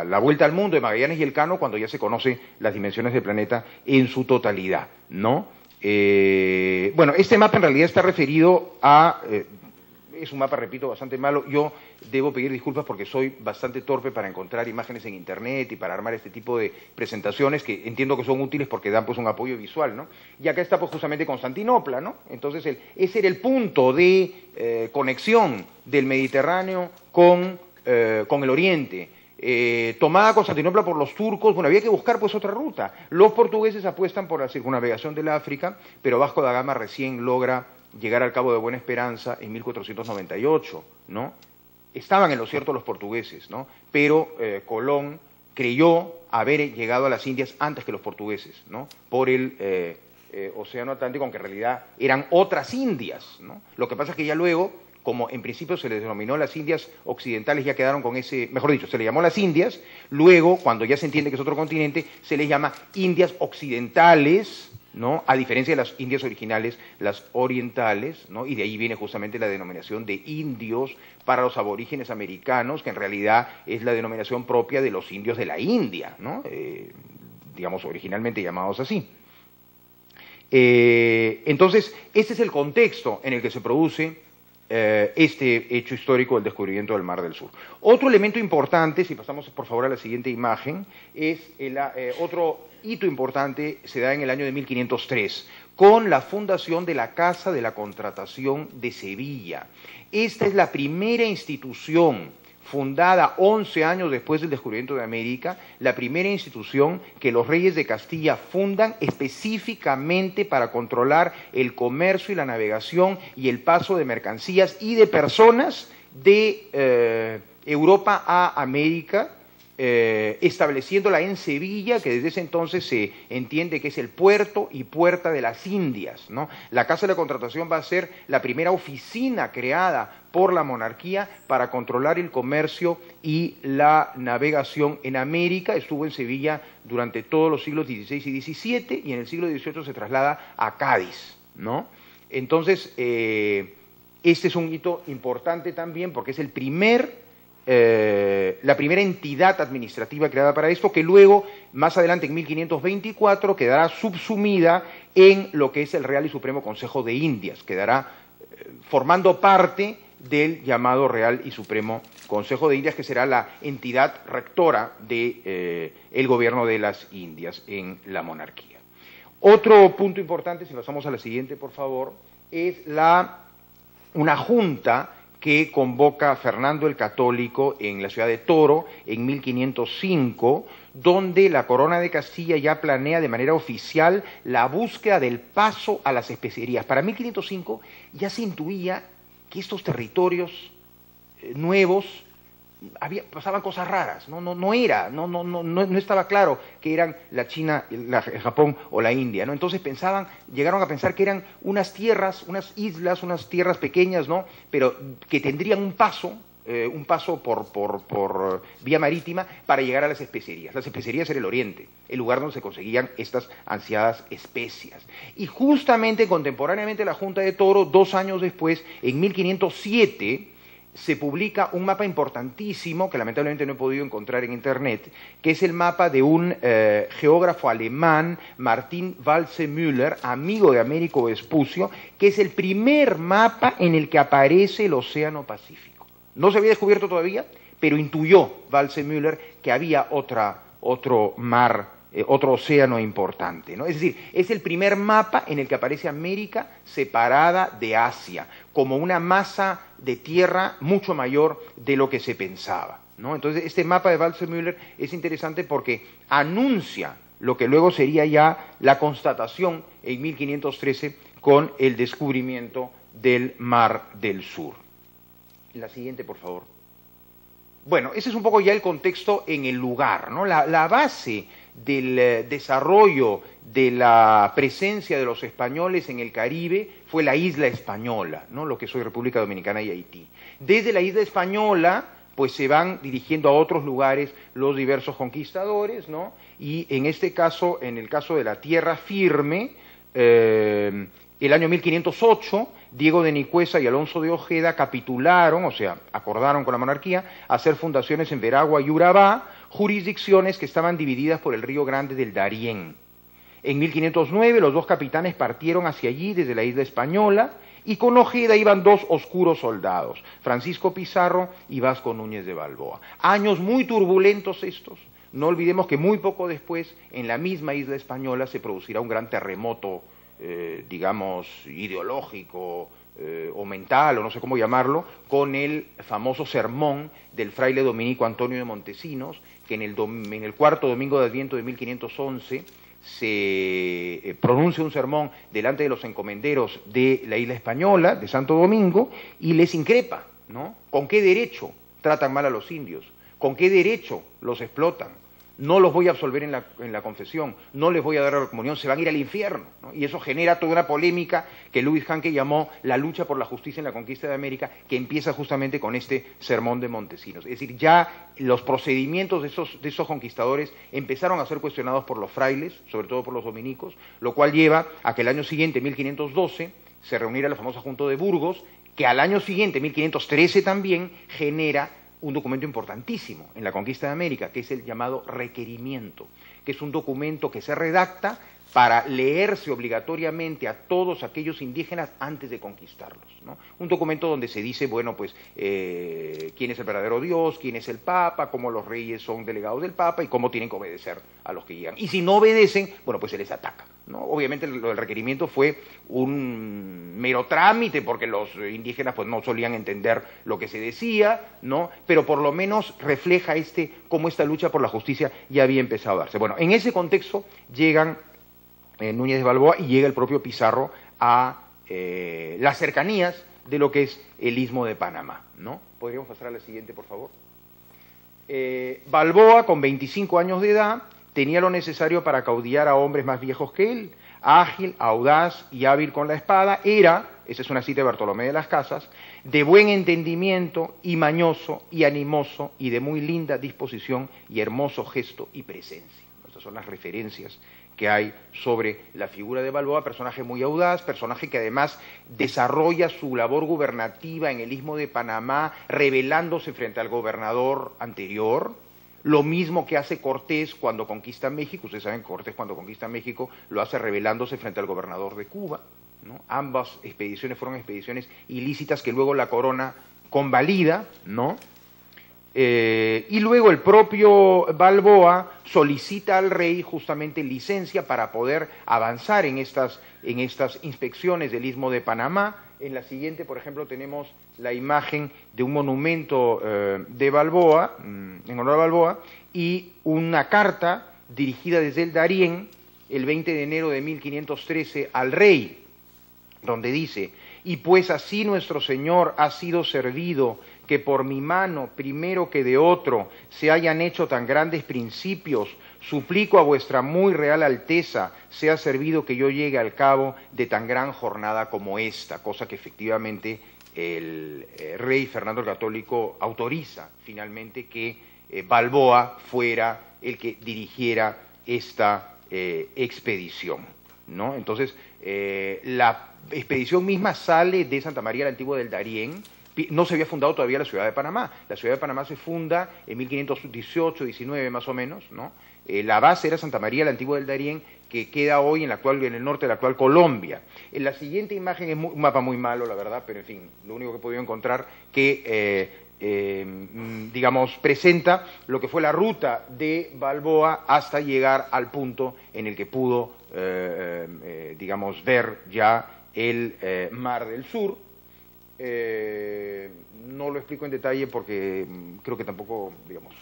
la vuelta al mundo de Magallanes y Elcano cuando ya se conocen las dimensiones del planeta en su totalidad, ¿no? Bueno, este mapa en realidad está referido a... es un mapa, repito, bastante malo. Yo debo pedir disculpas porque soy bastante torpe para encontrar imágenes en internet y para armar este tipo de presentaciones que entiendo que son útiles porque dan pues un apoyo visual, ¿no? Y acá está pues justamente Constantinopla, ¿no? Entonces ese era el punto de conexión del Mediterráneo con el Oriente. Tomada Constantinopla por los turcos, bueno, había que buscar pues otra ruta. Los portugueses apuestan por la circunnavegación del África, pero Vasco da Gama recién logra llegar al Cabo de Buena Esperanza en 1498, ¿no? Estaban en lo cierto los portugueses, ¿no? Pero Colón creyó haber llegado a las Indias antes que los portugueses, ¿no? Por el Océano Atlántico, aunque en realidad eran otras Indias, ¿no? Lo que pasa es que ya luego, como en principio se les denominó las Indias Occidentales, ya quedaron con ese, mejor dicho, se le llamó las Indias, luego, cuando ya se entiende que es otro continente, se les llama Indias Occidentales, ¿no? A diferencia de las Indias originales, las orientales, ¿no? Y de ahí viene justamente la denominación de indios para los aborígenes americanos, que en realidad es la denominación propia de los indios de la India, ¿no? Digamos, originalmente llamados así. Entonces, este es el contexto en el que se produce este hecho histórico del descubrimiento del Mar del Sur. Otro elemento importante, si pasamos por favor a la siguiente imagen, es otro hito importante, se da en el año de 1503, con la fundación de la Casa de la Contratación de Sevilla. Esta es la primera institución fundada 11 años después del descubrimiento de América, la primera institución que los reyes de Castilla fundan específicamente para controlar el comercio y la navegación y el paso de mercancías y de personas de Europa a América, estableciéndola en Sevilla, que desde ese entonces se entiende que es el puerto y puerta de las Indias, ¿no? La Casa de la Contratación va a ser la primera oficina creada por la monarquía para controlar el comercio y la navegación en América. Estuvo en Sevilla durante todos los siglos XVI y XVII y en el siglo XVIII se traslada a Cádiz, ¿no? Entonces, este es un hito importante también porque es la primera entidad administrativa creada para esto, que luego, más adelante en 1524, quedará subsumida en lo que es el Real y Supremo Consejo de Indias, quedará formando parte del llamado Real y Supremo Consejo de Indias, que será la entidad rectora del gobierno de las Indias en la monarquía. Otro punto importante, si pasamos a la siguiente, por favor, es una junta que convoca Fernando el Católico en la ciudad de Toro en 1505, donde la Corona de Castilla ya planea de manera oficial la búsqueda del paso a las especerías. Para 1505 ya se intuía que estos territorios nuevos pasaban cosas raras, no estaba claro que eran la China, el Japón o la India, ¿no? Entonces llegaron a pensar que eran unas tierras, unas islas, unas tierras pequeñas, ¿no? Pero que tendrían un paso por vía marítima para llegar a las especerías. Las especerías era el Oriente, el lugar donde se conseguían estas ansiadas especias. Y justamente contemporáneamente la Junta de Toro, 2 años después, en 1507, se publica un mapa importantísimo, que lamentablemente no he podido encontrar en internet, que es el mapa de un geógrafo alemán, Martin Waldseemüller, amigo de Américo Vespucio, que es el primer mapa en el que aparece el Océano Pacífico. No se había descubierto todavía, pero intuyó Waldseemüller que había otro mar, otro océano importante, ¿no? Es decir, es el primer mapa en el que aparece América separada de Asia, como una masa de tierra mucho mayor de lo que se pensaba, ¿no? Entonces, este mapa de Waldseemüller es interesante porque anuncia lo que luego sería ya la constatación en 1513 con el descubrimiento del Mar del Sur. La siguiente, por favor. Bueno, ese es un poco ya el contexto en el lugar, ¿no? La base del desarrollo de la presencia de los españoles en el Caribe fue la isla española, ¿no? Lo que es hoy República Dominicana y Haití. Desde la isla española, pues se van dirigiendo a otros lugares los diversos conquistadores, ¿no? Y en este caso, en el caso de la tierra firme, el año 1508, Diego de Nicuesa y Alonso de Ojeda capitularon, o sea, acordaron con la monarquía, hacer fundaciones en Veragua y Urabá, jurisdicciones que estaban divididas por el río Grande del Darién. En 1509 los dos capitanes partieron hacia allí desde la isla española y con Ojeda iban dos oscuros soldados, Francisco Pizarro y Vasco Núñez de Balboa. Años muy turbulentos estos. No olvidemos que muy poco después, en la misma isla española, se producirá un gran terremoto, digamos, ideológico o mental, o no sé cómo llamarlo, con el famoso sermón del fraile dominico Antonio de Montesinos, que en el cuarto domingo de Adviento de 1511 se pronuncia un sermón delante de los encomenderos de la isla española, de Santo Domingo, y les increpa, ¿no? ¿Con qué derecho tratan mal a los indios? ¿Con qué derecho los explotan? No los voy a absolver en la confesión, no les voy a dar la comunión, se van a ir al infierno, ¿no? Y eso genera toda una polémica que Louis Hanke llamó la lucha por la justicia en la conquista de América, que empieza justamente con este sermón de Montesinos. Es decir, ya los procedimientos de esos conquistadores empezaron a ser cuestionados por los frailes, sobre todo por los dominicos, lo cual lleva a que el año siguiente, 1512, se reuniera la famosa Junta de Burgos, que al año siguiente, 1513 también, genera un documento importantísimo en la conquista de América, que es el llamado requerimiento, que es un documento que se redacta para leerse obligatoriamente a todos aquellos indígenas antes de conquistarlos, ¿no? Un documento donde se dice, bueno, pues, quién es el verdadero Dios, quién es el Papa, cómo los reyes son delegados del Papa y cómo tienen que obedecer a los que llegan. Y si no obedecen, bueno, pues se les ataca, ¿no? Obviamente lo del requerimiento fue un mero trámite porque los indígenas pues no solían entender lo que se decía, ¿no? Pero por lo menos refleja cómo esta lucha por la justicia ya había empezado a darse. Bueno, en ese contexto llegan Núñez de Balboa y llega el propio Pizarro a las cercanías de lo que es el Istmo de Panamá, ¿no? ¿Podríamos pasar a la siguiente, por favor? Balboa, con 25 años de edad, tenía lo necesario para caudillar a hombres más viejos que él, ágil, audaz y hábil con la espada, esa es una cita de Bartolomé de las Casas, de buen entendimiento y mañoso y animoso y de muy linda disposición y hermoso gesto y presencia. Estas son las referencias que hay sobre la figura de Balboa, personaje muy audaz, personaje que además desarrolla su labor gubernativa en el Istmo de Panamá, rebelándose frente al gobernador anterior, lo mismo que hace Cortés cuando conquista México. Ustedes saben que Cortés cuando conquista México lo hace rebelándose frente al gobernador de Cuba, ¿no? Ambas expediciones fueron expediciones ilícitas que luego la corona convalida, ¿no? Y luego el propio Balboa solicita al rey justamente licencia para poder avanzar en estas inspecciones del Istmo de Panamá. En la siguiente, por ejemplo, tenemos la imagen de un monumento de Balboa, en honor a Balboa, y una carta dirigida desde el Darién, el 20 de enero de 1513, al rey, donde dice: «Y pues así nuestro Señor ha sido servido, que por mi mano, primero que de otro, se hayan hecho tan grandes principios, suplico a vuestra muy real alteza sea servido que yo llegue al cabo de tan gran jornada como esta», cosa que efectivamente el rey Fernando el Católico autoriza finalmente que Balboa fuera el que dirigiera esta expedición, ¿no? Entonces, la expedición misma sale de Santa María la Antigua del Darién. No se había fundado todavía la ciudad de Panamá. La ciudad de Panamá se funda en 1518, 19 más o menos, ¿no? La base era Santa María la Antigua del Darién, que queda hoy en el norte de la actual Colombia. En la siguiente imagen es un mapa muy malo, la verdad, pero en fin, lo único que he podido encontrar que, digamos, presenta lo que fue la ruta de Balboa hasta llegar al punto en el que pudo, digamos, ver ya el Mar del Sur. No lo explico en detalle porque creo que tampoco, digamos,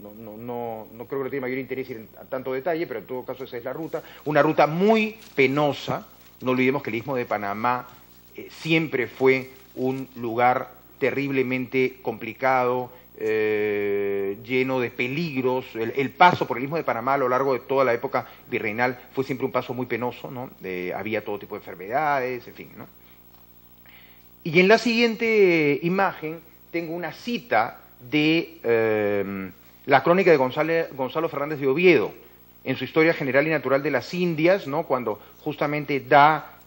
no creo que no tiene mayor interés ir a tanto detalle, pero en todo caso esa es la ruta, una ruta muy penosa. No olvidemos que el Istmo de Panamá siempre fue un lugar terriblemente complicado, lleno de peligros. El paso por el Istmo de Panamá a lo largo de toda la época virreinal fue siempre un paso muy penoso, ¿no? Había todo tipo de enfermedades, en fin, ¿no? Y en la siguiente imagen tengo una cita de la crónica de Gonzalo Fernández de Oviedo, en su Historia General y Natural de las Indias, ¿no? Cuando justamente da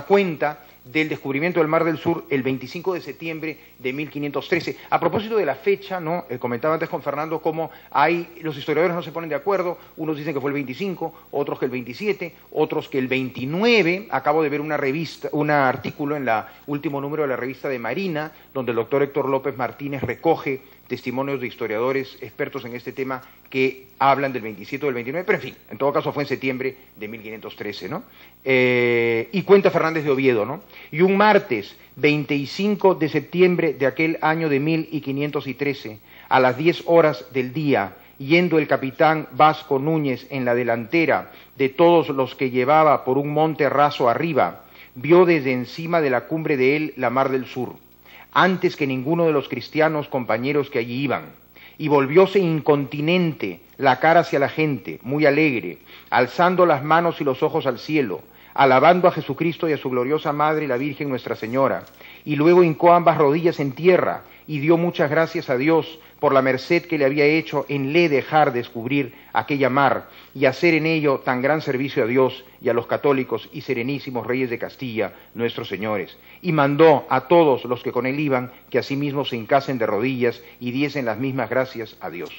cuenta del descubrimiento del Mar del Sur el 25 de septiembre de 1513. A propósito de la fecha, ¿no? Comentaba antes con Fernando cómo los historiadores no se ponen de acuerdo, unos dicen que fue el 25, otros que el 27, otros que el 29. Acabo de ver una revista, un artículo en el último número de la revista de Marina, donde el doctor Héctor López Martínez recoge testimonios de historiadores expertos en este tema que hablan del 27 o del 29, pero en fin, en todo caso fue en septiembre de 1513, ¿no? Y cuenta Fernández de Oviedo, ¿no? Y un martes 25 de septiembre de aquel año de 1513, a las 10 horas del día, yendo el capitán Vasco Núñez en la delantera de todos los que llevaba por un monte raso arriba, vio desde encima de la cumbre de él la Mar del Sur, antes que ninguno de los cristianos compañeros que allí iban, y volvióse incontinente la cara hacia la gente, muy alegre, alzando las manos y los ojos al cielo, alabando a Jesucristo y a su gloriosa Madre, la Virgen Nuestra Señora, y luego hincó ambas rodillas en tierra, y dio muchas gracias a Dios por la merced que le había hecho en le dejar descubrir aquella mar, y hacer en ello tan gran servicio a Dios y a los católicos y serenísimos reyes de Castilla, nuestros señores, y mandó a todos los que con él iban que asimismo se hincasen de rodillas y diesen las mismas gracias a Dios.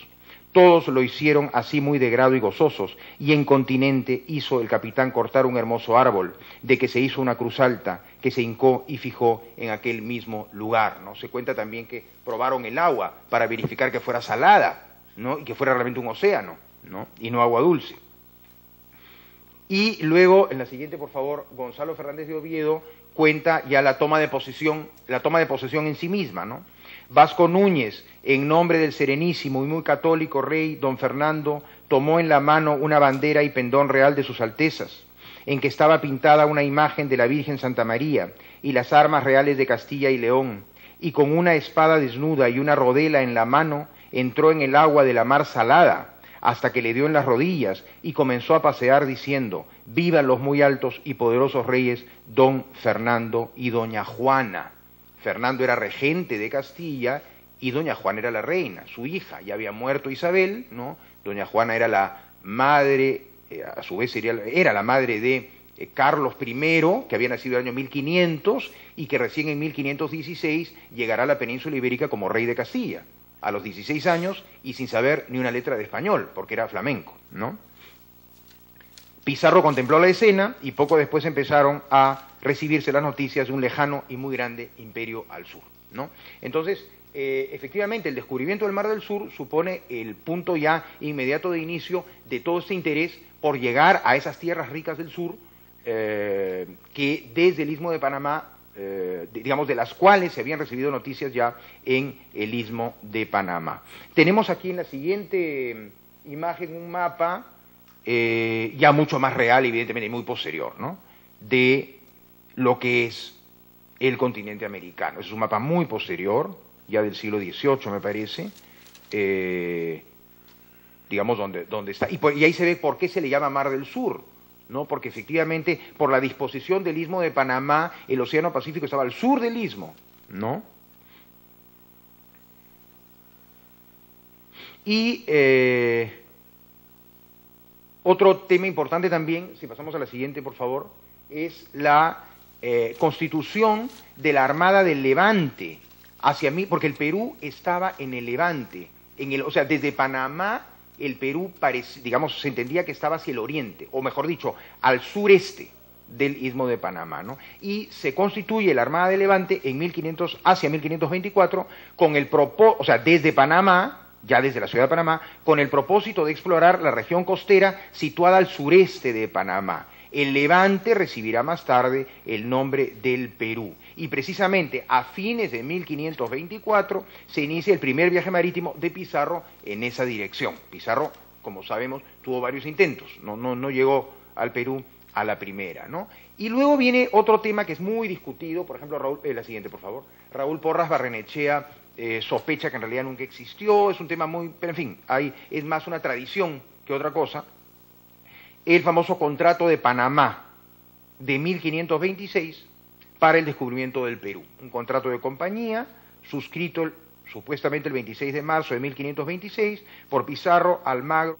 Todos lo hicieron así muy de grado y gozosos, y en continente hizo el capitán cortar un hermoso árbol, de que se hizo una cruz alta, que se hincó y fijó en aquel mismo lugar, ¿no? Se cuenta también que probaron el agua para verificar que fuera salada, ¿no? Y que fuera realmente un océano, ¿no? Y no agua dulce. Y luego, en la siguiente, por favor, Gonzalo Fernández de Oviedo cuenta ya la toma de posesión en sí misma, ¿no? Vasco Núñez, en nombre del serenísimo y muy católico rey don Fernando, tomó en la mano una bandera y pendón real de sus altezas, en que estaba pintada una imagen de la Virgen Santa María y las armas reales de Castilla y León, y con una espada desnuda y una rodela en la mano, entró en el agua de la mar salada, hasta que le dio en las rodillas y comenzó a pasear diciendo: «Vivan los muy altos y poderosos reyes don Fernando y doña Juana». Fernando era regente de Castilla y doña Juana era la reina, su hija. Ya había muerto Isabel, ¿no? Doña Juana era la madre, a su vez era la madre de Carlos I, que había nacido en el año 1500 y que recién en 1516 llegará a la península ibérica como rey de Castilla, a los 16 años y sin saber ni una letra de español, porque era flamenco, ¿no? Pizarro contempló la escena y poco después empezaron a recibirse las noticias de un lejano y muy grande imperio al sur, ¿no? Entonces, efectivamente, el descubrimiento del Mar del Sur supone el punto ya inmediato de inicio de todo este interés por llegar a esas tierras ricas del sur, que desde el Istmo de Panamá, digamos, de las cuales se habían recibido noticias ya en el Istmo de Panamá. Tenemos aquí en la siguiente imagen un mapa ya mucho más real, evidentemente, y muy posterior, ¿no?, de lo que es el continente americano. Es un mapa muy posterior, ya del siglo XVIII, me parece, digamos, donde está. Y ahí se ve por qué se le llama Mar del Sur, ¿no? Porque efectivamente, por la disposición del Istmo de Panamá, el Océano Pacífico estaba al sur del Istmo, ¿no? Y otro tema importante también, si pasamos a la siguiente, por favor, es la constitución de la Armada del Levante, porque el Perú estaba en el Levante, o sea, desde Panamá el Perú, digamos, se entendía que estaba hacia el oriente, o mejor dicho, al sureste del Istmo de Panamá, ¿no? Y se constituye la Armada del Levante hacia 1524, o sea, desde Panamá, ya desde la ciudad de Panamá, con el propósito de explorar la región costera situada al sureste de Panamá. El Levante recibirá más tarde el nombre del Perú. Y precisamente a fines de 1524 se inicia el primer viaje marítimo de Pizarro en esa dirección. Pizarro, como sabemos, tuvo varios intentos, no llegó al Perú a la primera, ¿no? Y luego viene otro tema que es muy discutido, por ejemplo, Raúl, la siguiente, por favor. Raúl Porras Barrenechea sospecha que en realidad nunca existió, es un tema muy, pero en fin, es más una tradición que otra cosa. El famoso contrato de Panamá de 1526 para el descubrimiento del Perú, un contrato de compañía suscrito supuestamente el 26 de marzo de 1526 por Pizarro, Almagro,